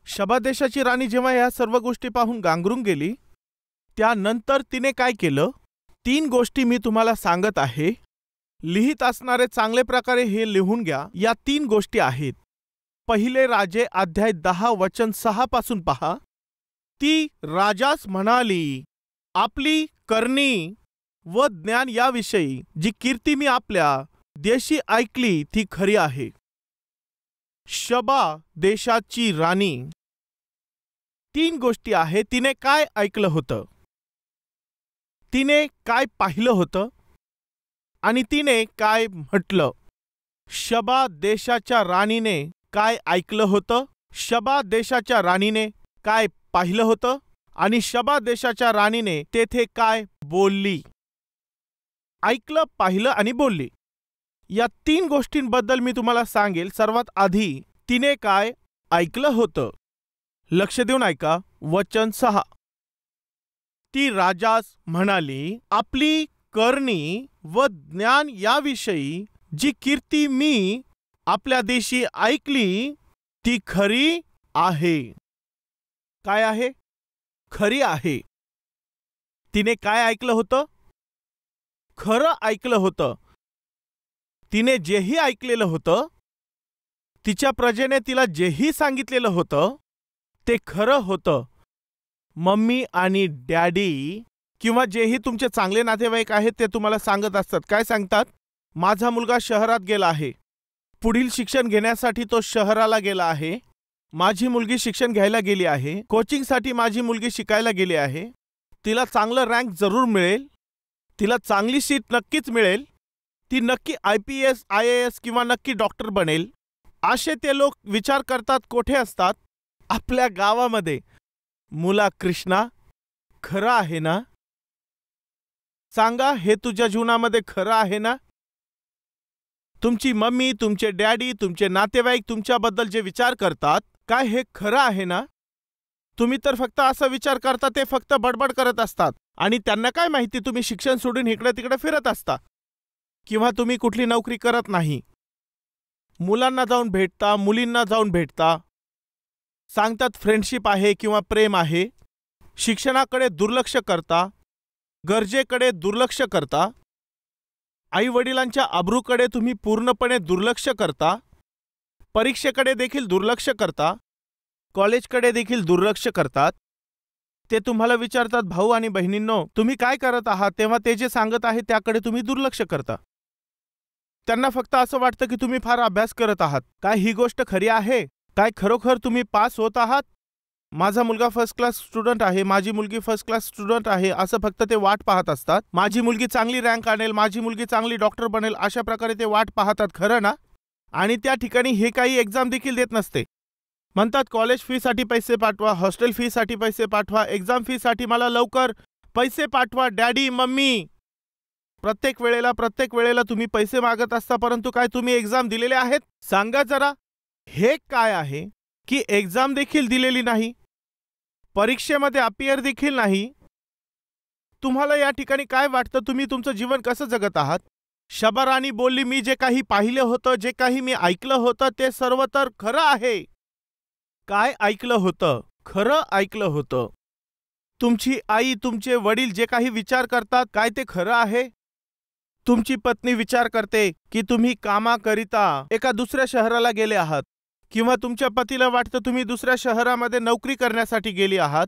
शबा देशाची राणी जेव्हा या सर्व गोष्टी पाहून गांगरून गेली, त्यानंतर तिने काय केलं? 3 गोष्टी मी तुम्हाला सांगत आहे. लिहित असणारे चांगले प्रकारे हे लिहून घ्या. या 3 गोष्टी आहेत. पहिले राजे अध्याय 10 वचन 6 पासून पहा. ती राजास म्हणाली, आपली करणी व ज्ञान याविषयी जी कीर्ती मी आपल्या देशी ऐकली ती खरी आहे. शबा देशाची राणी. 3 गोष्टी आहेत. तिने काय ऐकलं होतं, तिने काय पाहिलं होतं आणि तिने काय म्हटलं. शबा देशाच्या राणीने काय ऐकलं होतं, शबा देशाच्या राणीने काय पाहिलं होतं आणि शबा देशाच्या राणीने तेथे काय बोलली. ऐकलं, पाहिलं आणि बोलली. या 3 गोष्टींबद्दल मी तुम्हाला सांगेल. सर्वात आधी तिने काय ऐकलं होतं. लक्ष देऊन ऐका. वचन 6. ती राजास म्हणाली, आपली करणी व ज्ञान याविषयी जी कीर्ती मी आपल्या देशी ऐकली ती खरी आहे. काय आहे? खरी आहे. तिने काय ऐकलं होतं? खरं ऐकलं होतं. तिने जेही ऐकलेलं होतं, तिच्या प्रजेने तिला जेही सांगितलेलं होतं ते खरं होतं. मम्मी आणि डॅडी किंवा जेही तुमचे चांगले नातेवाईक आहेत ते तुम्हाला सांगत असतात. काय सांगतात? माझा मुलगा शहरात गेला आहे, पुढील शिक्षण घेण्यासाठी तो शहराला गेला आहे. माझी मुलगी शिक्षण घ्यायला गेली आहे, कोचिंगसाठी माझी मुलगी शिकायला गेली आहे. तिला चांगलं रँक जरूर मिळेल, तिला चांगली सीट नक्कीच मिळेल, ती नक्की IPS IAS किंवा नक्की डॉक्टर बनेल. असे ते लोक विचार करतात. कोठे असतात? आपल्या गावामध्ये. मुला कृष्णा, खरं आहे ना? सांगा, हे तुझ्या जीवनामध्ये खरं आहे ना? तुमची मम्मी, तुमचे डॅडी, तुमचे नातेवाईक तुमच्याबद्दल जे विचार करतात, काय हे खरं आहे ना? तुम्ही तर फक्त असा विचार करता, ते फक्त बडबड करत असतात आणि त्यांना काय माहिती तुम्ही शिक्षण सोडून इकडे तिकडे फिरत असता किंवा तुम्ही कुठली नोकरी करत नाही. मुलांना जाऊन भेटता, मुलींना जाऊन भेटता, सांगतात फ्रेंडशिप आहे किंवा प्रेम आहे. शिक्षणाकडे दुर्लक्ष करता, गरजेकडे दुर्लक्ष करता, आई वडिलांच्या अब्रूकडे तुम्ही पूर्णपणे दुर्लक्ष करता, परीक्षेकडे देखील दुर्लक्ष करता, कॉलेजकडे देखील दुर्लक्ष करतात. ते तुम्हाला विचारतात, भाऊ आणि बहिणींनो तुम्ही काय करत आहात, तेव्हा ते जे सांगत आहे त्याकडे तुम्ही दुर्लक्ष करता. त्यांना फक्त असं वाटतं की तुम्ही फार अभ्यास करत आहात. काय ही गोष्ट खरी आहे? काय खरोखर तुम्ही पास होत आहात? माझा मुलगा फर्स्ट क्लास स्टुडंट आहे, माझी मुलगी फर्स्ट क्लास स्टुडंट आहे, असं फक्त ते वाट पाहत असतात. माझी मुलगी चांगली रँक आणेल, माझी मुलगी चांगली डॉक्टर बनेल, अशा प्रकारे ते वाट पाहतात. खरं ना? आणि त्या ठिकाणी हे काही एक्झाम देखील देत नसते. म्हणतात कॉलेज फीसाठी पैसे पाठवा, हॉस्टेल फीसाठी पैसे पाठवा, एक्झाम फीसाठी मला लवकर पैसे पाठवा डॅडी मम्मी. प्रत्येक वेळेला तुम्ही पैसे मागत असता, परंतु काय तुम्ही एक्झाम दिलेले आहेत? सांगा जरा. हे काय आहे की एक्झाम देखील दिलेली नाही, परीक्षेमध्ये अपियर देखील नाही. तुम्हाला या ठिकाणी काय वाटतं, तुम्ही तुमचं जीवन कसं जगत आहात? शबा राणी बोलली, मी जे काही पाहिलं होतं, जे काही मी ऐकलं होतं ते सर्व तर खरं आहे. काय ऐकलं होतं? खरं ऐकलं होतं. तुमची आई, तुमचे वडील जे काही विचार करतात, काय ते खरं आहे? तुमची पत्नी विचार करते की तुम्ही कामाकरिता एका दुसऱ्या शहराला गेले आहात किंवा तुमच्या पतीला वाटतं तुम्ही दुसऱ्या शहरामध्ये नोकरी करण्यासाठी गेली आहात.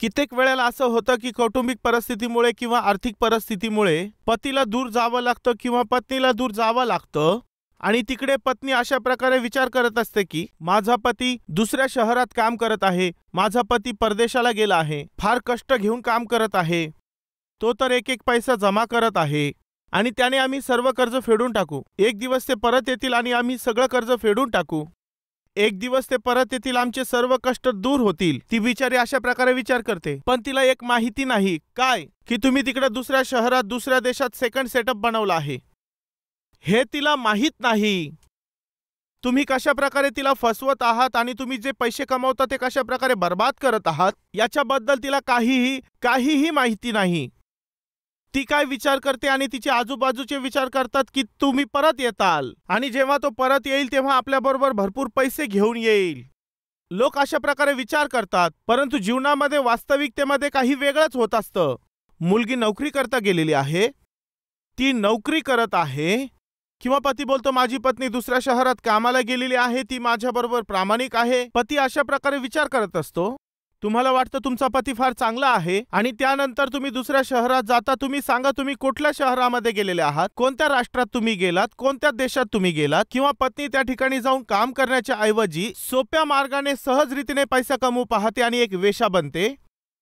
कित्येक वेळेला असं होतं की कौटुंबिक परिस्थितीमुळे किंवा आर्थिक परिस्थितीमुळे पतीला दूर जावं लागतं किंवा पत्नीला दूर जावं लागतं आणि तिकडे पत्नी अशा प्रकारे विचार करत असते की माझा पती दुसऱ्या शहरात काम करत आहे, माझा पती परदेशाला गेला आहे, फार कष्ट घेऊन काम करत आहे, तो तर एक एक पैसा जमा करत आहे आणि त्याने आम्ही सर्व कर्ज फेडून टाकू. एक दिवस ते परत येतील आणि आम्ही सगळं कर्ज फेडून टाकू. एक दिवस ते परत येतील, आमचे सर्व कष्ट दूर होतील. ती बिचारी अशा प्रकारे विचार करते. पण तिला एक माहिती नाही, काय की तुम्ही तिकडे दुसऱ्या शहरात, दुसऱ्या देशात सेकंड सेटअप बनवला आहे. हे तिला माहीत नाही. तुम्ही कशा प्रकारे तिला फसवत आहात आणि तुम्ही जे पैसे कमवता ते कशा प्रकारे बर्बाद करत आहात याच्याबद्दल तिला काहीही माहिती नाही. ती काय विचार करते आणि तिचे आजूबाजूचे विचार करतात की तुम्ही परत येताल आणि जेव्हा तो परत येईल तेव्हा आपल्याबरोबर भरपूर पैसे घेऊन येईल. लोक अशा प्रकारे विचार करतात, परंतु जीवनामध्ये वास्तविकतेमध्ये काही वेगळंच होत असतं. मुलगी नोकरी करता गेलेली आहे, ती नोकरी करत आहे, किंवा पती बोलतो माझी पत्नी दुसऱ्या शहरात कामाला गेलेली आहे, ती माझ्याबरोबर प्रामाणिक आहे. पती अशा प्रकारे विचार करत असतो. तुम्हाला वाटतं तुमचा पती फार चांगला आहे, आणि त्यानंतर तुम्ही दुसऱ्या शहरात जाता. तुम्ही सांगा, तुम्ही कुठल्या शहरामध्ये गेलेले आहात, कोणत्या राष्ट्रात तुम्ही गेलात, कोणत्या देशात तुम्ही गेलात. किंवा पत्नी त्या ठिकाणी जाऊन काम करण्याच्या ऐवजी सोप्या मार्गाने सहज रीतीने पैसा कमवू पाहते आणि एक वेश्या बनते.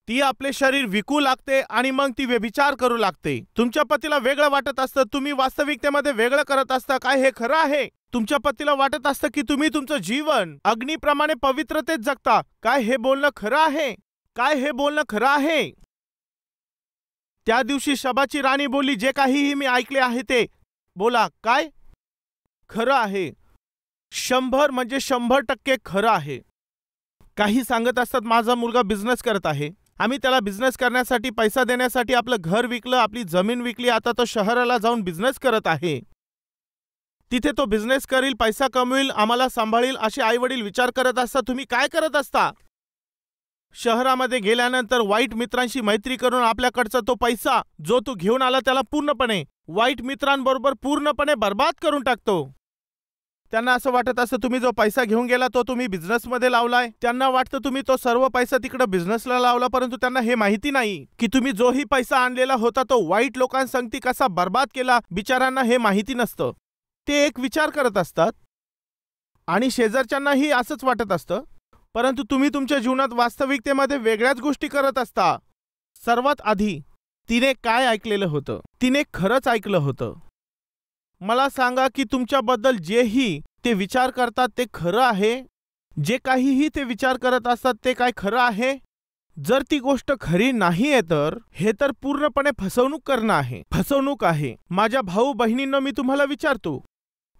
ती आपले शरीर विकू लागते आणि मग ती व्यभिचार करू लागते. तुमच्या पतीला वेगळं वाटत असतं, तुम्ही वास्तविकतेमध्ये वेगळं करत असता. काय हे खरं आहे? तुमच्या पतीला वाटत असतं की तुम्ही तुमचं जीवन अग्नीप्रमाणे पवित्रतेत जगता. काय हे बोलणं खरं आहे? काय हे बोलणं खरं आहे? त्या दिवशी शबाची राणी बोलली, जे काहीही मी ऐकले आहे ते बोला. काय खरं आहे? 100 म्हणजे 100% खरं आहे. काही सांगत असतात माझा मुलगा बिझनेस करत आहे, आम्ही त्याला बिझनेस करण्यासाठी पैसा देण्यासाठी आपलं घर विकलं, आपली जमीन विकली, आता तो शहराला जाऊन बिझनेस करत आहे. तिथे तो बिझनेस करील, पैसा कमवेल, आम्हाला सांभाळील, असे आई वडील विचार करत असतात. तुम्ही काय करत असता? शहरामध्ये गेल्यानंतर वाईट मित्रांशी मैत्री करून आपल्याकडचा तो पैसा जो तू घेऊन आला त्याला पूर्णपणे वाईट मित्रांबरोबर पूर्णपणे बर्बाद करून टाकतो. त्यांना असं वाटत असतं तुम्ही जो पैसा घेऊन गेला तो तुम्ही बिझनेसमध्ये लावलाय. त्यांना वाटतं तुम्ही तो सर्व पैसा तिकडे बिझनेसला लावला, परंतु त्यांना हे माहिती नाही की तुम्ही जोही पैसा आणलेला होता तो वाईट लोकांसंगती कसा बर्बाद केला. बिचारांना हे माहिती नसतं. ते एक विचार करत असतात आणि शेजारच्यांनाही असंच वाटत असतं, परंतु तुम्ही तुमच्या जीवनात वास्तविकतेमध्ये वेगळ्याच गोष्टी करत असता. सर्वात आधी तिने काय ऐकलेलं होतं? तिने खरंच ऐकलं होतं. मला सांगा की तुमच्याबद्दल जेही ते विचार करतात ते खरं आहे? जे काहीही ते विचार करत असतात ते काय खरं आहे? जर ती गोष्ट खरी नाहीये तर हे तर पूर्णपणे फसवणूक करणं आहे. फसवणूक आहे. माझ्या भाऊ बहिणींना मी तुम्हाला विचारतो,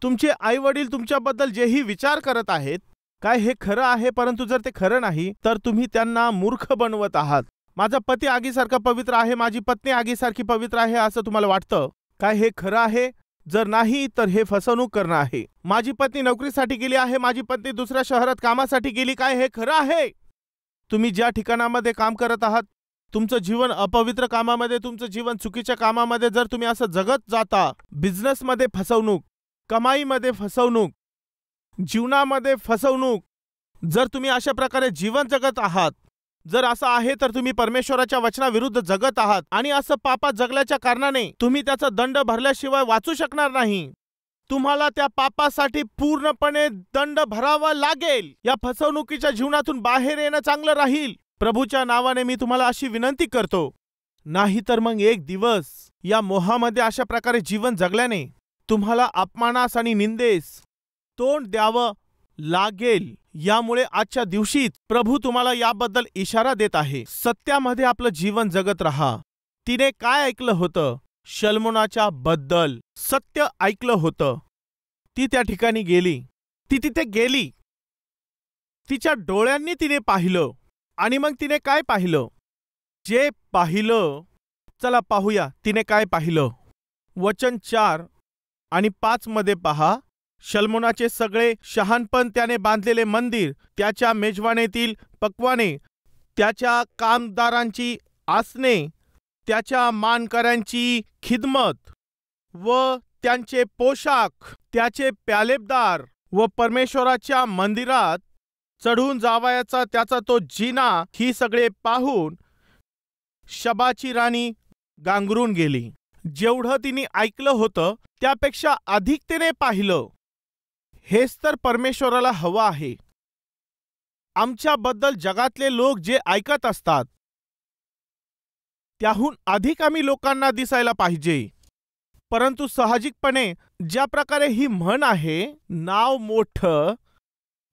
तुमचे आई वडील तुमच्याबद्दल जेही विचार करत आहेत काय हे खरं आहे? परंतु जर ते खरं नाही तर तुम्ही त्यांना मूर्ख बनवत आहात. माझा पती आगीसारखा पवित्र आहे, माझी पत्नी आगीसारखी पवित्र आहे असं तुम्हाला वाटतं. काय हे खरं आहे? जर नाही तर हे फसवणूक करणं आहे. माझी पत्नी नोकरीसाठी गेली आहे, माझी पत्नी दुसऱ्या शहरात कामासाठी गेली. काय हे खरं आहे? तुम्ही ज्या ठिकाणामध्ये काम करत आहात, तुमचं जीवन अपवित्र कामामध्ये, तुमचं जीवन चुकीच्या कामामध्ये जर तुम्ही असं जगत जाता, बिझनेसमध्ये फसवणूक, कमाईमध्ये फसवणूक, जीवनामध्ये फसवणूक, जर तुम्ही अशा प्रकारे जीवन जगत आहात, जर असं आहे तर तुम्ही परमेश्वराच्या वचनाविरुद्ध जगत आहात आणि असं पापात जगल्याच्या कारणाने तुम्ही त्याचा दंड भरल्याशिवाय वाचू शकणार नाही. तुम्हाला त्या पापासाठी पूर्णपणे दंड भरावा लागेल. या फसवणुकीच्या जीवनातून बाहेर येणं चांगलं राहील. प्रभूच्या नावाने मी तुम्हाला अशी विनंती करतो, नाहीतर मग एक दिवस या मोहामध्ये अशा प्रकारे जीवन जगल्याने तुम्हाला अपमानास आणि निंदेस तोंड द्यावं लागेल. यामुळे आजच्या दिवशीच प्रभू तुम्हाला याबद्दल इशारा देत आहे. सत्यामध्ये आपलं जीवन जगत राहा. तिने काय ऐकलं होतं? शल्मोनाच्या बद्दल सत्य ऐकलं होतं. ती त्या ठिकाणी गेली, ती तिथे गेली, तिच्या डोळ्यांनी तिने पाहिलं. आणि मग तिने काय पाहिलं? जे पाहिलं, चला पाहूया तिने काय पाहिलं. वचन 4 आणि 5 मध्ये पहा. शल्मोनाचे सगळे शहाणपण, त्याने बांधलेले मंदिर, त्याच्या मेजवानीतील पक्वाने, त्याच्या कामदारांची आसने, त्याच्या मानकऱ्यांची खिदमत व त्यांचे पोशाख, त्याचे प्यालेबदार व परमेश्वराच्या मंदिरात चढून जावयाचा त्याचा तो जिना, ही सगळे पाहून शबाची राणी गांगरून गेली. जेवढं तिने ऐकलं होतं त्यापेक्षा अधिक तिने पाहिलं. हेच तर परमेश्वराला हवं आहे. आमच्याबद्दल जगातले लोक जे ऐकत असतात त्याहून अधिक आम्ही लोकांना दिसायला पाहिजे. परंतु साहजिकपणे ज्या प्रकारे ही म्हण आहे, नाव मोठं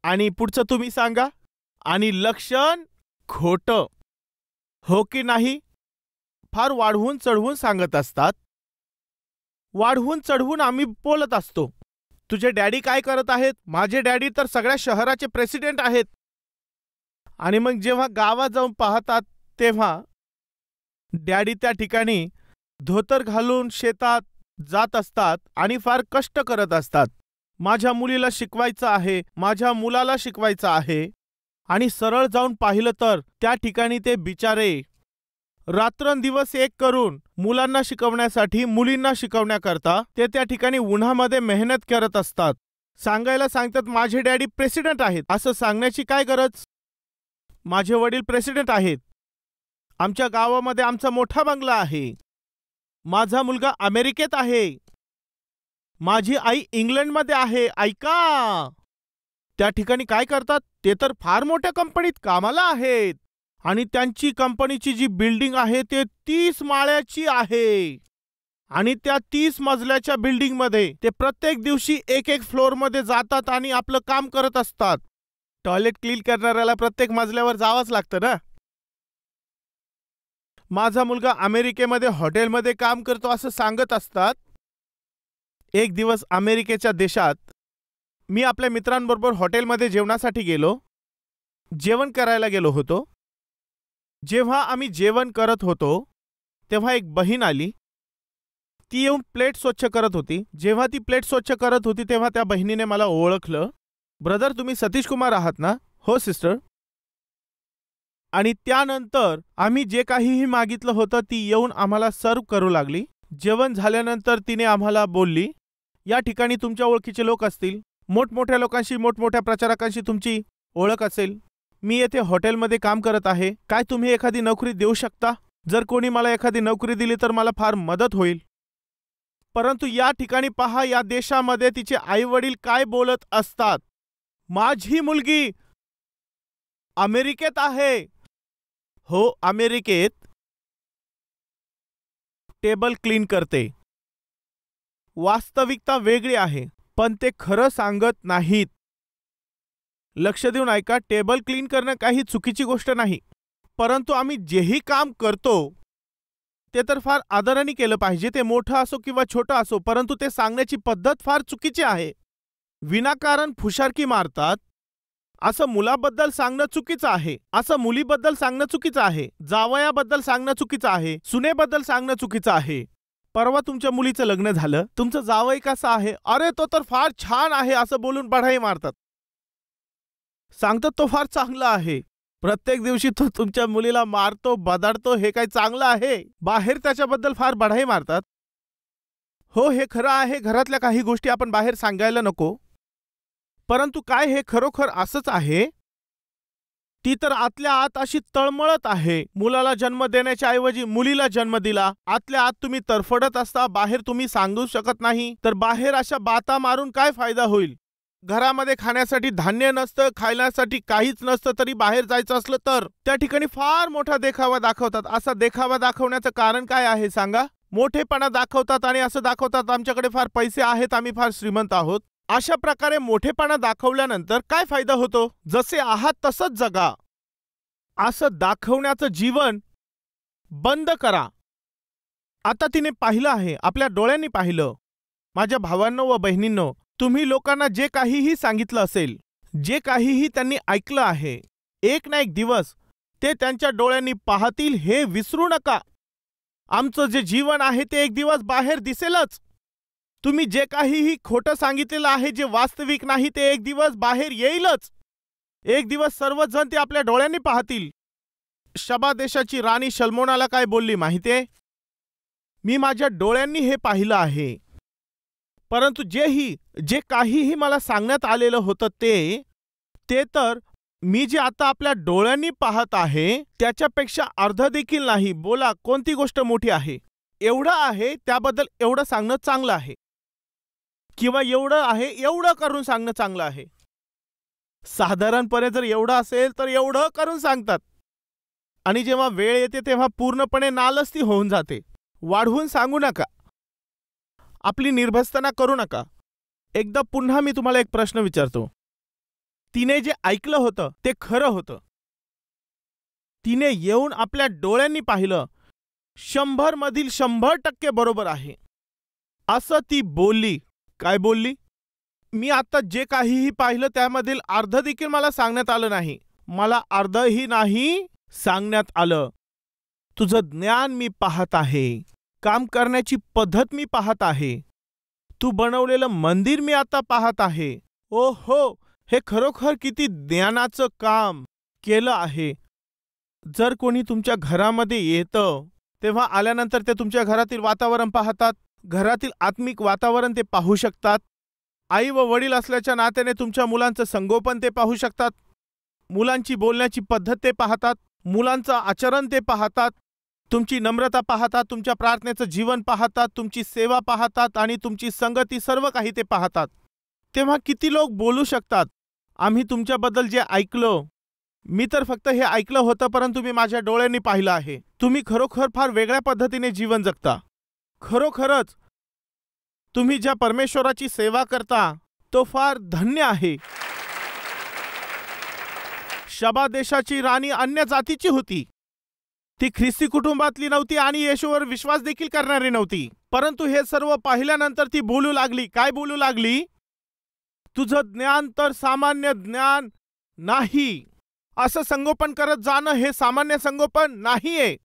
आणि पुढचं तुम्ही सांगा, आणि लक्षण खोटं, हो की नाही? फार वाढवून चढवून सांगत असतात. वाढवून चढवून आम्ही बोलत असतो. तुझे डॅडी काय करत आहेत? माझे डॅडी तर सगळ्या शहराचे प्रेसिडेंट आहेत. आणि मग जेव्हा गावात जाऊन पाहतात तेव्हा डॅडी त्या ठिकाणी धोतर घालून शेतात जात असतात आणि फार कष्ट करत असतात. माझ्या मुलीला शिकवायचं आहे, माझ्या मुलाला शिकवायचं आहे, आणि सरळ जाऊन पाहिलं तर त्या ठिकाणी ते बिचारे रात्रंदिवस एक करून मुलांना शिकवण्यासाठी, मुलींना शिकवण्याकरता ते त्या ठिकाणी उन्हामध्ये मेहनत करत असतात. सांगायला सांगतात माझे डॅडी प्रेसिडेंट आहेत. असं सांगण्याची काय गरज? माझे वडील प्रेसिडेंट आहेत. आमच्या गावामध्ये आमचा मोठा बंगला आहे. माझा मुलगा अमेरिकेत आहे. माझी आई इंग्लंडमध्ये आहे. ऐका, त्या ठिकाणी काय करतात? ते तर फार मोठ्या कंपनीत कामाला आहेत आणि त्यांची कंपनीची जी बिल्डिंग आहे ते 30 माळ्याची आहे. आणि त्या 30 मजल्याच्या बिल्डिंगमध्ये ते प्रत्येक दिवशी एक एक फ्लोअरमध्ये जातात आणि आपलं काम करत असतात. टॉयलेट क्लीन करणाऱ्याला प्रत्येक मजल्यावर जावंच लागतं ना. माझा मुलगा अमेरिकेमध्ये हॉटेलमध्ये काम करतो असं सांगत असतात. एक दिवस अमेरिकेच्या देशात मी आपल्या मित्रांबरोबर हॉटेलमध्ये जेवणासाठी गेलो. जेवण करायला गेलो होतो. जेव्हा आम्ही जेवण करत होतो तेव्हा एक बहीण आली. ती येऊन प्लेट स्वच्छ करत होती. जेव्हा ती प्लेट स्वच्छ करत होती तेव्हा त्या बहिणीने मला ओळखलं. ब्रदर, तुम्ही सतीश कुमार आहात ना? हो सिस्टर. आणि त्यानंतर आम्ही जे काहीही मागितलं होतं ती येऊन आम्हाला सर्व करू लागली. जेवण झाल्यानंतर तिने आम्हाला बोलली, या ठिकाणी तुमच्या ओळखीचे लोक असतील, मोठमोठ्या लोकांशी, मोठमोठ्या प्रचारकांशी तुमची ओळख असेल. मी येथे हॉटेलमध्ये काम करत आहे. काय तुम्ही एखादी नोकरी देऊ शकता? जर कोणी मला एखादी नोकरी दिली तर मला फार मदत होईल. परंतु या ठिकाणी पहा, या देशामध्ये तिचे आई वडील काय बोलत असतात. माझी मुलगी अमेरिकेत आहे. हो, अमेरिकेत टेबल क्लीन करते. वास्तविकता वेगळी आहे, पण ते खरं सांगत नाहीत. लक्ष देऊन ऐका, टेबल क्लीन करणं काही चुकीची गोष्ट नाही. परंतु आम्ही जेही काम करतो ते तर फार आदराने केलं पाहिजे. ते मोठं असो किंवा छोटं असो, परंतु ते सांगण्याची पद्धत फार चुकीची आहे. विनाकारण फुशारकी मारतात असं मुलाबद्दल सांगणं चुकीचं आहे. असं मुलीबद्दल सांगणं चुकीचं आहे. जावयाबद्दल सांगणं चुकीचं आहे. सुनेबद्दल सांगणं चुकीचं आहे. परवा तुमच्या मुलीचं लग्न झालं, तुमचं जावई कसं आहे? अरे तो तर फार छान आहे असं बोलून बढाई मारतात. सांगतात तो फार चांगला आहे. प्रत्येक दिवशी तो तुमच्या मुलीला मारतो, बदाडतो. हे काय चांगलं आहे? बाहेर त्याच्याबद्दल फार बढाई मारतात. हो, हे खरं आहे, घरातल्या काही गोष्टी आपण बाहेर सांगायला नको. परंतु काय हे खरोखर असंच आहे? ती तर आतल्या आत अशी तळमळत आहे. मुलाला जन्म देण्याच्या ऐवजी मुलीला जन्म दिला. आतल्या आत तुम्ही तरफडत असता. बाहेर तुम्ही सांगू शकत नाही. तर बाहेर अशा बाता मारून काय फायदा होईल? घरामध्ये खाण्यासाठी धान्य नसतं, खाण्यासाठी काहीच नसतं, तरी बाहेर जायचं असलं तर त्या ठिकाणी फार मोठा देखावा दाखवतात. असा देखावा दाखवण्याचं कारण काय आहे सांगा? मोठेपणा दाखवतात आणि असं दाखवतात आमच्याकडे फार पैसे आहेत, आम्ही फार श्रीमंत आहोत. अशा प्रकारे मोठेपणा दाखवल्यानंतर काय फायदा होतो? जसे आहात तसंच जगा. असं दाखवण्याचं जीवन बंद करा. आता तिने पाहिलं आहे, आपल्या डोळ्यांनी पाहिलं. माझ्या भावांनो व बहिणींनो, तुम्ही लोकांना जे काहीही सांगितलं असेल, जे काहीही त्यांनी ऐकलं आहे, एक ना एक दिवस ते त्यांच्या डोळ्यांनी पाहतील, हे विसरू नका. आमचं जे जीवन आहे ते एक दिवस बाहेर दिसेलच. तुम्ही जे काहीही खोटं सांगितलेलं आहे, जे वास्तविक नाही, ते एक दिवस बाहेर येईलच. एक दिवस सर्वजण ते आपल्या डोळ्यांनी पाहतील. शबा देशाची राणी शल्मोनाला काय बोलली माहितीये? मी माझ्या डोळ्यांनी हे पाहिलं आहे. परंतु जे काहीही मला सांगण्यात आलेलं होतं ते तर मी जे आता आपल्या डोळ्यांनी पाहत आहे त्याच्यापेक्षा अर्ध देखील नाही. बोला, कोणती गोष्ट मोठी आहे? एवढं आहे त्याबद्दल एवढं सांगणं चांगलं आहे, किंवा एवढं आहे एवढं करून सांगणं चांगलं आहे. साधारणपणे जर एवढं असेल तर एवढं करून सांगतात, आणि जेव्हा वेळ येते तेव्हा पूर्णपणे नालस्ती होऊन जाते. वाढवून सांगू नका, आपली निर्भस्तना करू नका. एकदा पुन्हा मी तुम्हाला एक प्रश्न विचारतो. तिने जे ऐकलं होतं ते खरं होतं. तिने येऊन आपल्या डोळ्यांनी पाहिलं. 100 मधील 100% बरोबर आहे असं ती बोलली. काय बोलली? मी आता जे काहीही पाहिलं त्यामधील अर्ध देखील मला सांगण्यात आलं नाही. मला अर्धही नाही सांगण्यात आलं. तुझं ज्ञान मी पाहत आहे, काम करण्याची पद्धत मी पाहत आहे, तू बनवलेलं मंदिर मी आता पाहत आहे. ओ हो, हे खरोखर किती ज्ञानाचं काम. केलं आहे. जर कोणी तुमच्या घरामध्ये येतं तेव्हा आल्यानंतर ते तुमच्या घरातील वातावरण पाहतात, घरातील आत्मिक वातावरण ते पाहू शकतात. आई व वडील असल्याच्या नात्याने तुमच्या मुलांचं संगोपन ते पाहू शकतात, मुलांची बोलण्याची पद्धत ते पाहतात, मुलांचं आचरण ते पाहतात, तुमची नम्रता पाहतात, तुमच्या प्रार्थनेचं जीवन पाहतात, तुमची सेवा पाहतात आणि तुमची संगती सर्व काही ते पाहतात. तेव्हा किती लोक बोलू शकतात, आम्ही तुमच्याबद्दल जे ऐकलं, मी तर फक्त हे ऐकलं होतं परंतु मी माझ्या डोळ्यांनी पाहिलं आहे. तुम्ही खरोखर फार वेगळ्या पद्धतीने जीवन जगता. खरोखरच तुम्ही ज्या परमेश्वराची सेवा करता तो फार धन्य आहे. शबा देशाची राणी अन्य जातीची होती. ती ख्रिस्ती कुटुंबातली नव्हती आणि येशूवर विश्वास देखील करणारी नव्हती. परंतु हे सर्व पाहिल्यानंतर ती बोलू लागली. काय बोलू लागली? तुझं ज्ञान तर सामान्य ज्ञान नाही. असं संगोपन करत जाणं हे सामान्य संगोपन नाहीये.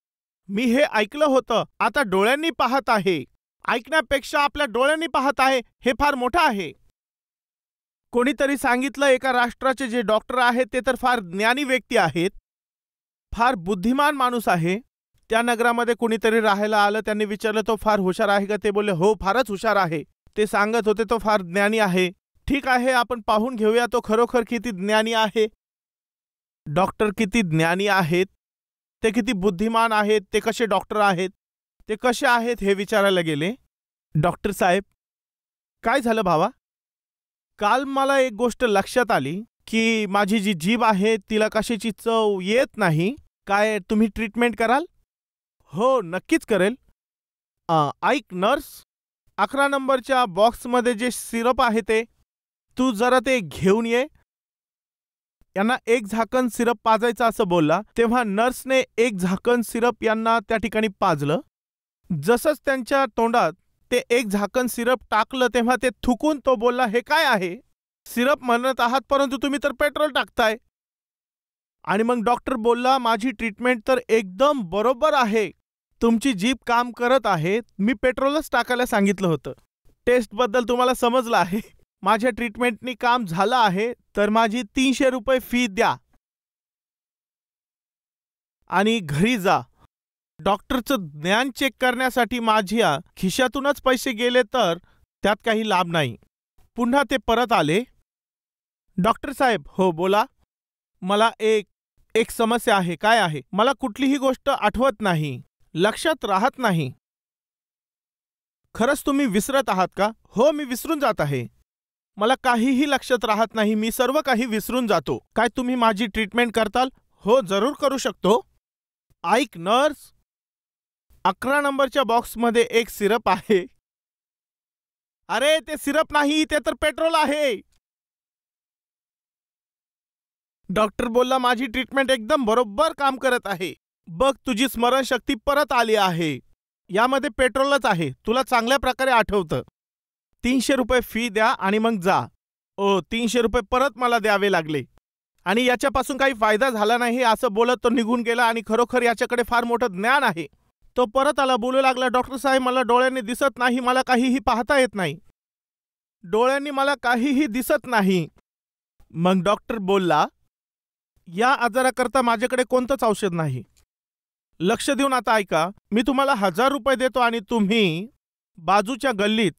मी हे ऐकलं होतं, आता डोळ्यांनी पाहत आहे. ऐकण्यापेक्षा आपल्या डोळ्यांनी पाहत आहे हे फार मोठं आहे. कोणीतरी सांगितलं एका राष्ट्राचे जे डॉक्टर आहेत ते तर फार ज्ञानी व्यक्ती आहेत, फार बुद्धिमान माणूस आहे. त्या नगरामध्ये कोणीतरी राहायला आलं. त्यांनी विचारलं तो फार हुशार आहे का? ते बोलले हो फारच हुशार आहे. ते सांगत होते तो फार ज्ञानी आहे. ठीक आहे, आपण पाहून घेऊया तो खरोखर किती ज्ञानी आहे. डॉक्टर किती ज्ञानी आहेत, ते किती बुद्धिमान आहेत, ते कसे डॉक्टर आहेत, ते कसे आहेत हे विचारायला गेले. डॉक्टर साहेब, काय झालं भावा? काल मला एक गोष्ट लक्षात आली की माझी जी जीभ आहे तिला कशाची चव येत नाही. काय तुम्ही ट्रीटमेंट कराल? हो नक्कीच करेल. ऐक नर्स, 11 नंबरच्या बॉक्समध्ये जे सिरप आहे ते तू जरा ते घेऊन ये. यांना एक झाकण सिरप पाजायचं असं बोलला. तेव्हा नर्सने एक झाकण सिरप यांना त्या ठिकाणी पाजलं. जसंच त्यांच्या तोंडात ते एक झाकण सिरप टाकलं तेव्हा ते थुकून तो बोलला, हे काय आहे? सिरप म्हणत आहात परंतु तुम्ही तर पेट्रोल टाकताय. आणि मग डॉक्टर बोलला, माझी ट्रीटमेंट तर एकदम बरोबर आहे. तुमची जीभ काम करत आहे. मी पेट्रोलच टाकायला सांगितलं होतं. टेस्टबद्दल तुम्हाला समजलं आहे. माझ्या ट्रीटमेंटनी काम झालं आहे तर माझी 300 रुपये फी द्या आणि घरी जा. डॉक्टरचं ज्ञान चेक करण्यासाठी माझ्या खिशातूनच पैसे गेले तर त्यात काही लाभ नाही. पुन्हा ते परत आले. डॉक्टर साहेब, हो बोला. मला एक समस्या आहे. काय आहे? मला कुठलीही गोष्ट आठवत नाही, लक्षात राहत नाही. खरंच तुम्ही विसरत आहात का? हो, मी विसरून जात आहे. मला काहीही लक्षात राहत नाही. मी सर्व काही विसरून जातो. काय तुम्ही माझी ट्रीटमेंट करताल? हो जरूर करू शकतो. ऐक नर्स, 11 नंबरच्या बॉक्समध्ये एक सिरप आहे. अरे ते सिरप नाही, ते तर पेट्रोल आहे. डॉक्टर बोलला, माझी ट्रीटमेंट एकदम बरोबर काम करत आहे. बघ तुझी स्मरणशक्ती परत आली आहे. यामध्ये पेट्रोलच आहे. तुला चांगल्या प्रकारे आठवतं. 300 रुपये फी द्या आणि मग जा. 300 रुपये परत मला द्यावे लागले आणि याच्यापासून काही फायदा झाला नाही असं बोलत तो निघून गेला. आणि खरोखर याच्याकडे फार मोठं ज्ञान आहे. तो परत आला, बोलू लागला, डॉक्टर साहेब मला डोळ्यांनी दिसत नाही, मला काहीही पाहता येत नाही. डोळ्यांनी मला काहीही दिसत नाही. मग डॉक्टर बोलला, या आजाराकरता माझ्याकडे कोणतंच औषध नाही. लक्ष देऊन आता ऐका. मी तुम्हाला 1000 रुपये देतो आणि तुम्ही बाजूच्या गल्लीत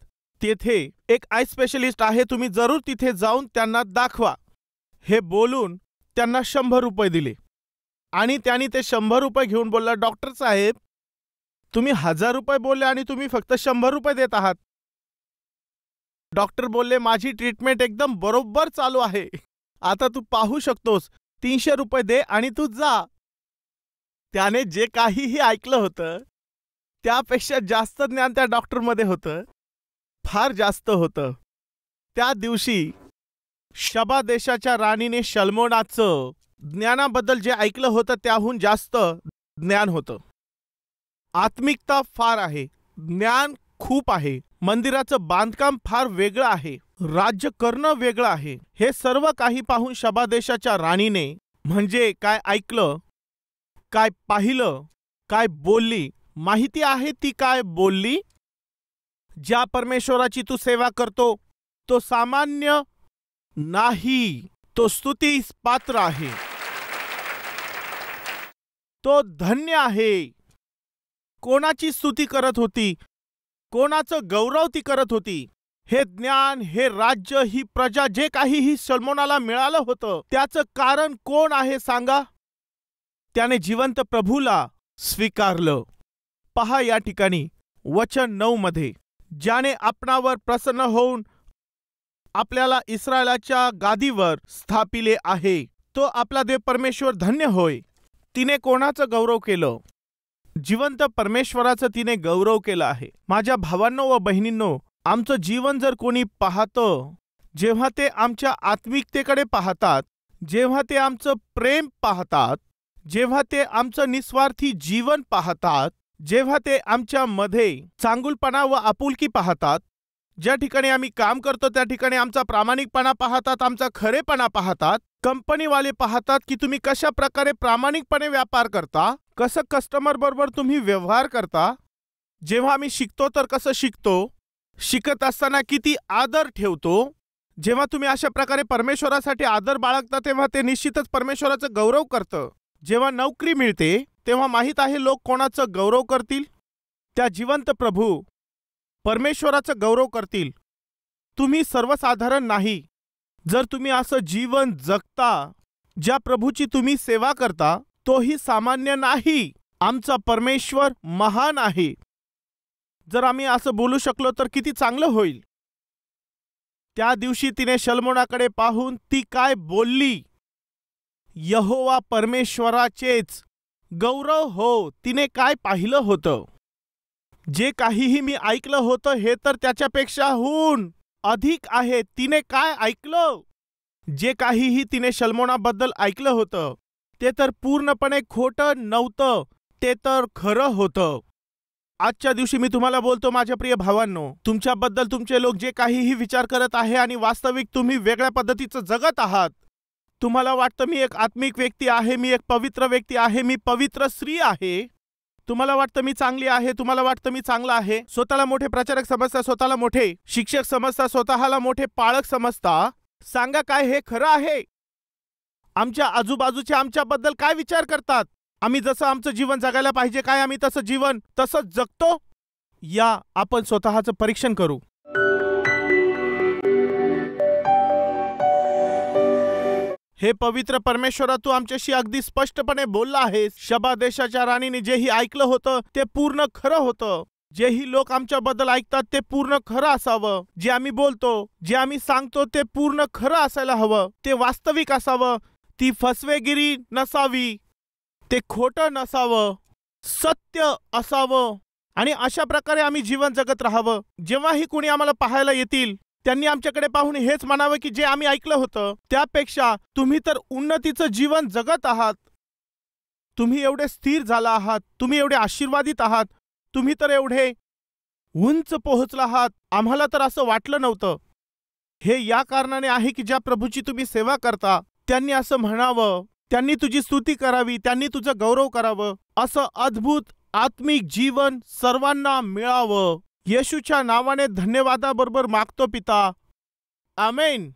तेथे एक आय स्पेशलिस्ट आहे, तुम्ही जरूर तिथे जाऊन त्यांना दाखवा. हे बोलून त्यांना 100 रुपये दिले आणि त्यांनी ते 100 रुपये घेऊन बोलला, डॉक्टर साहेब तुम्ही 1000 रुपये बोलले आणि तुम्ही फक्त 100 रुपये देत आहात. डॉक्टर बोलले, माझी ट्रीटमेंट एकदम बरोबर चालू आहे. आता तू पाहू शकतोस. 300 रुपये दे आणि तू जा. त्याने जे काहीही ऐकलं होतं त्यापेक्षा जास्त ज्ञान त्या डॉक्टरमध्ये होतं, फार जास्त होतं. त्या दिवशी शबा देशाच्या राणीने शल्मोनाचं ज्ञानाबद्दल जे ऐकलं होतं त्याहून जास्त ज्ञान होतं. आत्मिकता फार आहे, ज्ञान खूप आहे, मंदिराचं बांधकाम फार वेगळं आहे, राज्य करणं वेगळं आहे. हे सर्व काही पाहून शबा देशाच्या राणीने म्हणजे काय ऐकलं, काय पाहिलं, काय बोलली, माहिती आहे ती काय बोलली? ज्या परमेश्वराची तू सेवा करतो तो सामान्य नाही, तो स्तुतीस पात्र आहे. तो धन्य आहे. कोणाची स्तुती करत होती, कोणाचं गौरव ती करत होती? हे ज्ञान, हे राज्य, ही प्रजा, जे काहीही सलोमोनाला मिळालं होतं, त्याचं कारण कोण आहे सांगा? त्याने जिवंत प्रभूला स्वीकारलं. पहा या ठिकाणी वचन 9 मध्ये, ज्याने आपणावर प्रसन्न होऊन आपल्याला इस्रायलाच्या गादीवर स्थापिले आहे, तो आपला देव परमेश्वर धन्य होय. तिने कोणाचं गौरव केलं? जिवंत परमेश्वराचं तिने गौरव केला आहे. माझ्या भावांनो व बहिणींनो, आमचं जीवन जर कोणी पाहतं, जेव्हा ते आमच्या आत्मिकतेकडे पाहतात, जेव्हा ते आमचं प्रेम पाहतात, जेव्हा ते आमचं निस्वार्थी जीवन पाहतात, जेव्हा ते आमच्यामध्ये चांगुलपणा व आपुलकी पाहतात, ज्या ठिकाणी आम्ही काम करतो त्या ठिकाणी आमचा प्रामाणिकपणा पाहतात, आमचा खरेपणा पाहतात, कंपनीवाले पाहतात की तुम्ही कशा प्रकारे प्रामाणिकपणे व्यापार करता, कसं कस्टमर बरोबर तुम्ही व्यवहार करता. जेव्हा आम्ही शिकतो तर कसं शिकतो, शिकत असताना किती आदर ठेवतो. जेव्हा तुम्ही अशा प्रकारे परमेश्वरासाठी आदर बाळगता तेव्हा ते निश्चितच परमेश्वराचं गौरव करतं. जेव्हा नोकरी मिळते तेव्हा माहीत आहे लोक कोणाचं गौरव करतील? त्या जिवंत प्रभू परमेश्वराचं गौरव करतील. तुम्ही सर्वसाधारण नाही. जर तुम्ही असं जीवन जगता, ज्या प्रभूची तुम्ही सेवा करता, तोही सामान्य नाही. आमचा परमेश्वर महान आहे. जर आम्ही असं बोलू शकलो तर किती चांगलं होईल. त्या दिवशी तिने सलोमोनाकडे पाहून ती काय बोलली? यहोवा परमेश्वराचेच गौरव हो. तिने काय पाहिलं होतं? जे काहीही मी ऐकलं होतं हे तर त्याच्यापेक्षाहून अधिक आहे. तिने काय ऐकलं? जे काहीही तिने सलोमोनाबद्दल ऐकलं होतं ते तर पूर्णपणे खोटं नव्हतं, ते तर खरं होतं. आजच्या दिवशी मी तुम्हाला बोलतो माझ्या प्रिय भावांनो, तुमच्याबद्दल तुमचे लोक जे काहीही विचार करत आहे आणि वास्तविक तुम्ही वेगळ्या पद्धतीचं जगत आहात. तुम्हाला वाटतं मी एक आत्मिक व्यक्ती आहे, मी एक पवित्र व्यक्ती आहे, मी पवित्र स्त्री आहे. तुम्हाला वाटतं मी चांगली आहे, तुम्हाला वाटतं मी चांगला आहे. स्वतःला मोठे प्रचारक समजता, स्वतःला मोठे शिक्षक समजता, स्वतःला मोठे पाळक समजता. सांगा काय हे खरं आहे? आमच्या आजूबाजूचे आमच्याबद्दल काय विचार करतात? आम्ही जसं आमचं जीवन जगायला पाहिजे काय आम्ही तसं जीवन तसंच जगतो? या आपण स्वतःचं परीक्षण करू. हे पवित्र परमेश्वरा, तू आमच्याशी अगदी स्पष्टपणे बोलला आहेस. शबा देशाच्या राणीने जेही ऐकलं होतं ते पूर्ण खरं होतं. जेही लोक आमच्याबद्दल ऐकतात ते पूर्ण खरं असावं. जे आम्ही बोलतो, जे आम्ही सांगतो ते पूर्ण खरं असायला हवं. ते वास्तविक असावं. ती फसवेगिरी नसावी, ते खोटं नसावं, सत्य असावं. आणि अशा प्रकारे आम्ही जीवन जगत राहावं. जेव्हाही कोणी आम्हाला पाहायला येतील त्यांनी आमच्याकडे पाहून हेच म्हणावं की जे आम्ही ऐकलं होतं त्यापेक्षा तुम्ही तर उन्नतीचं जीवन जगत आहात. तुम्ही एवढे स्थिर झाला आहात, तुम्ही एवढे आशीर्वादित आहात, तुम्ही तर एवढे उंच पोहोचला आहात. आम्हाला तर असं वाटलं नव्हतं. हे या कारणाने आहे की ज्या प्रभूची तुम्ही सेवा करता त्यांनी असं म्हणावं, त्यांनी तुझी स्तुती करावी, त्यांनी तुझं गौरव करावं. असं अद्भुत आत्मिक जीवन सर्वांना मिळावं. येशूच्या नावाने धन्यवादाबरोबर मागतो पिता. आमेन.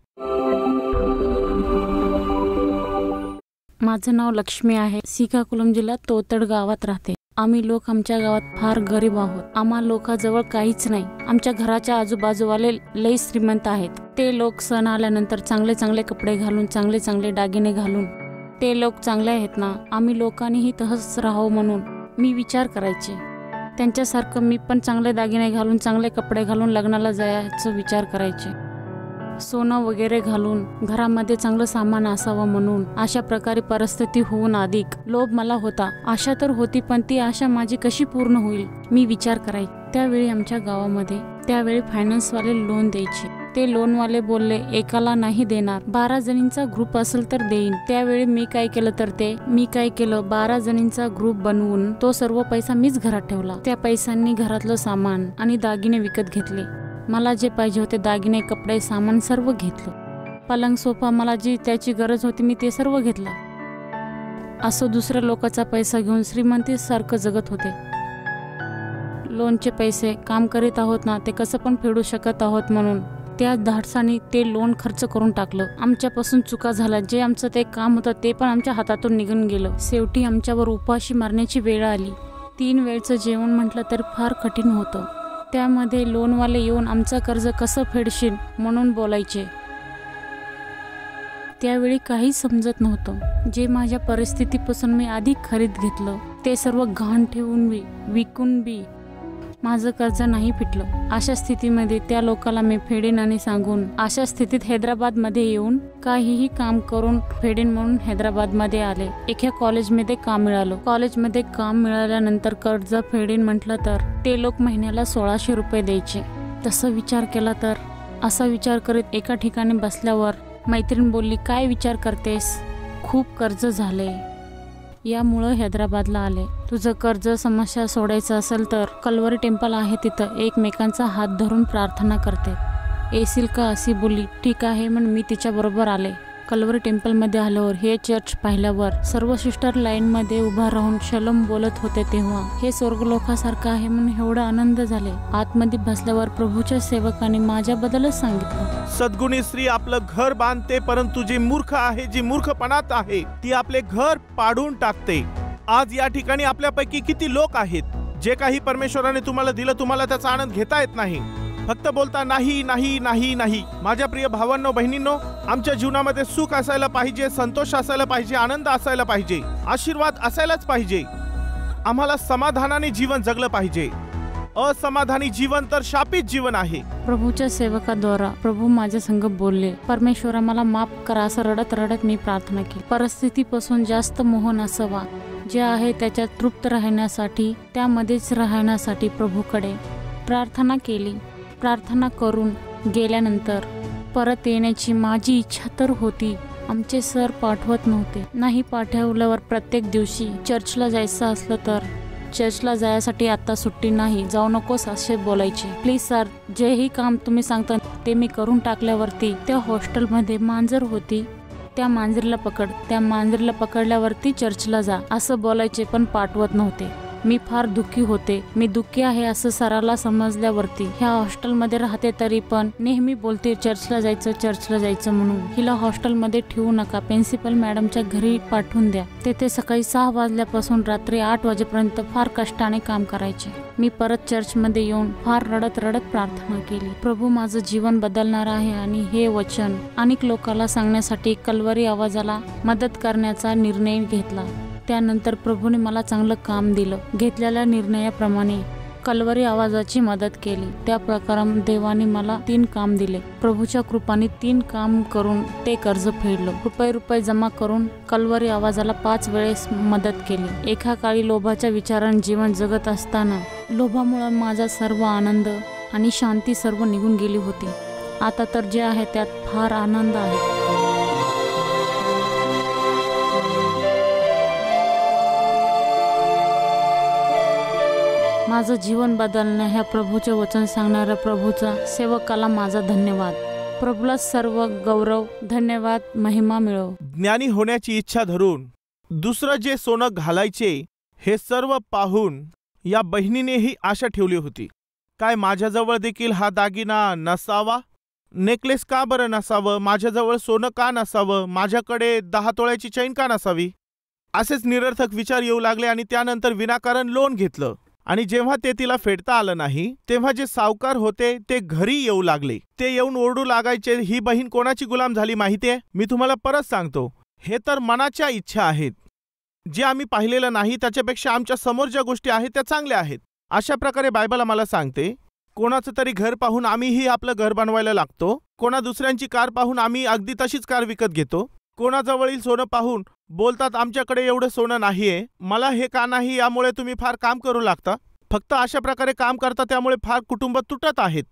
माझं नाव लक्ष्मी आहे. श्रीकाकुलम जिल्ह्यात तोतड गावात राहते. आम्ही लोक आमच्या गावात फार गरीब आहोत. आम्हा लोकांजवळ काहीच नाही. आमच्या घराच्या आजूबाजूवाले लई श्रीमंत आहेत. ते लोक सण आल्यानंतर चांगले चांगले कपडे घालून, चांगले चांगले दागिने घालून, ते लोक चांगले आहेत ना. आम्ही लोकांनीही तसंच राहावं म्हणून मी विचार करायचे. त्यांच्यासारखं मी पण चांगले दागिने घालून, चांगले कपडे घालून लग्नाला जायचं विचार करायचे. सोनं वगैरे घालून घरामध्ये चांगलं सामान असावं म्हणून. अशा प्रकारे परिस्थिती होऊन अधिक लोभ मला होता. आशा तर होती, पण ती आशा माझी कशी पूर्ण होईल मी विचार करायचे. त्यावेळी आमच्या गावामध्ये त्यावेळी फायनान्सवाले लोन द्यायचे. ते लोनवाले बोलले एकाला नाही देणार, 12 जणींचा ग्रुप असेल तर देईन. त्यावेळी मी काय केलं 12 जणींचा ग्रुप बनवून तो सर्व पैसा मीच घरात ठेवला. त्या पैशांनी घरातलं सामान आणि दागिने विकत घेतले. मला जे पाहिजे होते दागिने, कपडे, सामान सर्व घेतलं. पलंग, सोफा, मला जी त्याची गरज होती मी ते सर्व घेतलं. असं दुसऱ्या लोकांचा पैसा घेऊन श्रीमंतीसारखं जगत होते. लोनचे पैसे काम करीत आहोत ना, ते कसं पण फेडू शकत आहोत म्हणून त्या धाडसाने ते लोन खर्च करून टाकलं. आमच्यापासून चुका झाल्या. जे आमचं ते काम होतं ते पण आमच्या हातातून निघून गेलं. शेवटी आमच्यावर उपाशी मारण्याची वेळ आली. 3 वेळचं जेवण म्हटलं तर फार कठीण होतं. त्यामध्ये लोनवाले येऊन आमचं कर्ज कसं फेडशील म्हणून बोलायचे. त्यावेळी काही समजत नव्हतं. जे माझ्या परिस्थितीपासून मी आधी खरीद घेतलं ते सर्व गहाण ठेवून विकून माझं कर्ज नाही फिटलं. अशा स्थितीमध्ये त्या लोकाला मी फेडेन आणि सांगून अशा स्थितीत हैदराबादमध्ये येऊन काहीही काम करून फेडेन म्हणून हैदराबादमध्ये आले. एका कॉलेजमध्ये काम मिळालं. कॉलेजमध्ये काम मिळाल्यानंतर कर्ज फेडेन म्हटलं तर ते लोक महिन्याला 1600 रुपये द्यायचे. तसं विचार केला तर असा विचार करत एका ठिकाणी बसल्यावर मैत्रीण बोलली, काय विचार करतेस? खूप कर्ज झाले, यामुळं हैदराबादला आले. तुझं कर्ज समस्या सोडायचं असेल तर कलवरी टेम्पल आहे, तिथं एकमेकांचा हात धरून प्रार्थना करते, येशील का? अशी बोलली. ठीक आहे म्हणून मी तिच्याबरोबर आले. कलवरी टेम्पलमध्ये आल्यावर हे चर्च पाहिल्यावर सर्व सिस्टर लाईनमध्ये उभा राहून शलम बोलत होते. तेव्हा हे स्वर्गलोकासारखं आहे म्हणून एवढा आनंद झाले. आतमध्ये बसल्यावर प्रभूच्या सेवकाने माझ्याबद्दलच सांगितलं, सद्गुणी स्त्री आपलं घर बांधते, परंतु जी मूर्ख आहे, जी मूर्खपणात आहे, ती आपले घर पाडून टाकते. आज या ठिकाणी आपल्यापैकी किती लोक आहेत जे काही परमेश्वराने तुम्हाला दिलं, तुम्हाला त्याचा आनंद घेता येत नाही. फक्त बोलता नाही नाही नाही नाही. माझ्या प्रिय भावांनो, बहिणींनो, आमच्या जीवनामध्ये सुख असायला पाहिजे, संतोष असायला पाहिजे, आनंद असायला पाहिजे, आशीर्वाद असायलाच पाहिजे. आम्हाला समाधानाने जीवन जगलं पाहिजे. असमाधानी जीवन तर शापित जीवन आहे. प्रभूच्या सेवकाद्वारा प्रभू माझ्या संग बोलले, परमेश्वरा मला माफ करा. असं रडत रडत मी प्रार्थना केली. परिस्थितीपासून जास्त मोह नसावा. जे आहे त्याच्यात तृप्त राहण्यासाठी, त्यामध्येच राहण्यासाठी प्रभूकडे प्रार्थना केली. प्रार्थना करून गेल्यानंतर परत येण्याची माझी इच्छा तर होती. आमचे सर पाठवत नव्हते. नाही पाठवल्यावर प्रत्येक दिवशी चर्चला जायचं असलं तर चर्चला जायसाठी आता सुट्टी नाही, जाऊ नकोस असे बोलायचे. प्लीज सर, जेही काम तुम्ही सांगता ते मी करून टाकल्यावरती त्या हॉस्टेलमध्ये मांजर होती, त्या मांजरीला पकड, त्या मांजरीला पकडल्यावरती चर्चला जा असं बोलायचे, पण पाठवत नव्हते. मी फार दुःखी होते. मी दुःखी आहे असं सराला समजल्यावरती ह्या हॉस्टेलमध्ये राहते तरी पण नेहमी बोलते चर्चला जायचं म्हणून. हिला हॉस्टेलमध्ये ठेवू नका, प्रिन्सिपल मॅडमच्या घरी पाठवून द्या. तेथे सकाळी 6 वाजल्यापासून रात्री 8 वाजेपर्यंत फार कष्टाने काम करायचे. मी परत चर्चमध्ये येऊन फार रडत रडत प्रार्थना केली. प्रभू, माझं जीवन बदलणार आहे आणि हे वचन अनेक लोकांना सांगण्यासाठी कलवरी आवाजाला मदत करण्याचा निर्णय घेतला. त्यानंतर प्रभूने मला चांगलं काम दिलं. घेतलेल्या निर्णयाप्रमाणे कलवरी आवाजाची मदत केली. त्या प्रकारे देवाने मला 3 काम दिले. प्रभूच्या कृपाने 3 काम करून ते कर्ज फेडलं. रुपये जमा करून कलवरी आवाजाला 5 वेळेस मदत केली. एका काळी लोभाच्या विचाराने जीवन जगत असताना लोभामुळे माझा सर्व आनंद आणि शांती सर्व निघून गेली होती. आता तर जे आहे त्यात फार आनंद आहे. माझं जीवन बदलणं ह्या प्रभूचे वचन सांगणाऱ्या प्रभूचा सेवकाला माझा धन्यवाद. प्रभूला सर्व गौरव, धन्यवाद, महिमा मिळो. ज्ञानी होण्याची इच्छा धरून दुसरं जे सोनं घालायचे हे सर्व पाहून या बहिणीनेही आशा ठेवली होती. काय माझ्याजवळ देखील हा दागिना नसावा? नेकलेस का बरं नसावं? माझ्याजवळ सोनं का नसावं? माझ्याकडे 10 तोळ्याची चैन का नसावी? असेच निरर्थक विचार येऊ लागले आणि त्यानंतर विनाकारण लोन घेतलं. आणि जेव्हा ते तिला फेडता आलं नाही तेव्हा जे सावकार होते ते घरी येऊ लागले. ते येऊन ओरडू लागायचे, ही बहीण कोणाची गुलाम झाली माहितीये? मी तुम्हाला परत सांगतो, हे तर मनाच्या इच्छा आहेत. जे आम्ही पाहिलेलं नाही त्याच्यापेक्षा आमच्या समोर ज्या गोष्टी आहेत त्या चांगल्या आहेत. अशा प्रकारे बायबल आम्हाला सांगते, कोणाचं तरी घर पाहून आम्हीही आपलं घर बनवायला लागतो. कोणा दुसऱ्यांची कार पाहून आम्ही अगदी तशीच कार विकत घेतो. कोणाजवळील सोनं पाहून बोलतात, आमच्याकडे एवढं सोनं नाहीये, मला हे का नाही, यामुळे तुम्ही फार काम करू लागता. फक्त अशा प्रकारे काम करता त्यामुळे फार कुटुंब तुटत आहेत.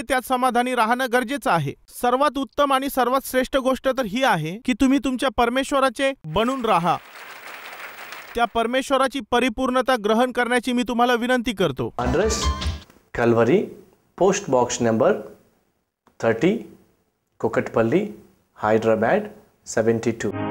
त्यात समाधानी राहणं गरजेचं आहे. सर्वात उत्तम आणि सर्वात श्रेष्ठ गोष्ट तर ही आहे की तुम्ही तुमच्या परमेश्वराचे बनून राहा. त्या परमेश्वराची परिपूर्णता ग्रहण करण्याची मी तुम्हाला विनंती करतो. Address Calvary, post box number 30, Kukatpally, Hyderabad 72.